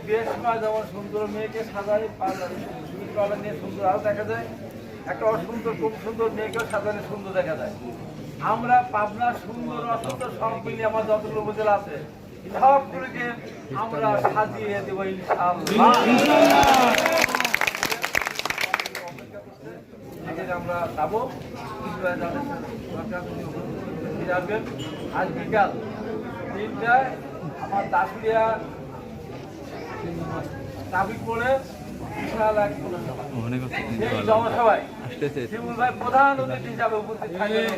বিয়ের সময় যেমন সুন্দর মেয়েকে সাজায় পার্লার নিয়ে সুন্দর আরো দেখা যায়, একটা অসুন্দর খুব সুন্দর মেয়েকেও সাজালে সুন্দর দেখা যায়। আমরা পাবনা সুন্দর অসুন্দর সব মিলিয়ে আমার যতগুলো উপজেলা আছে সবগুলোকে আমরা সাজিয়ে দেবো ইনশাআল্লাহ। আমরা যাবো আসবেন আজ বিকাল 3টায় আমার দাসুরিয়া ট্রাফিক মোড়ে বিশাল এক সেই জনসভায় শিমুল ভাই প্রধান অতিথি হিসাবে উপস্থিত থাকবেন।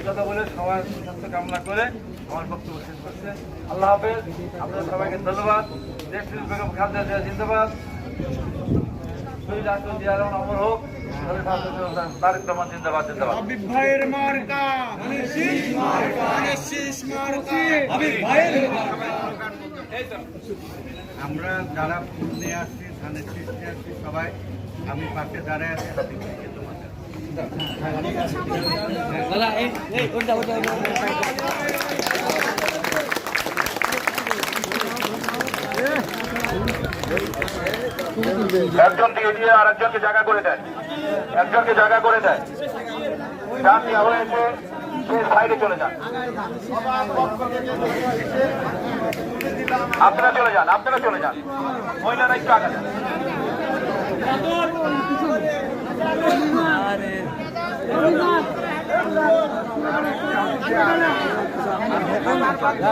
কথা বলে সবার স্বাস্থ্য কামনা করে আমার বক্তব্য শেষ করছে। আল্লাহ হাফেজ, আপনাদের সবাইকে ধন্যবাদ। দেশপ্রেম বেগম খালেদা জিয়া জিন্দাবাদ, শহীদ রাষ্ট্র জিয়া রহমান অমর হোক, তারেক রহমান জিন্দাবাদ জিন্দাবাদ। হাবিব ভাইয়ের মার্কা শীষ মার্কা, শীষ মার্কা হাবিব ভাইয়ের। আমরা যারা ফুল নিয়ে আসছি, ধানের শীষ নিয়ে আসছি, সবাই আমি পাশে দাঁড়ায় আছি। হাবিব ভাইকে তোমাদের একজনকে এগিয়ে আর একজনকে জায়গা করে দেয়, একজনকে জায়গা করে দেয়। যান নেওয়া হয়েছে, সে সাইডে চলে যান, আপনারা চলে যান, আপনারা চলে যান, মহিলারা একটু আগে যান।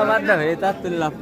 বাদ দাও, এই তার তুলে লাভ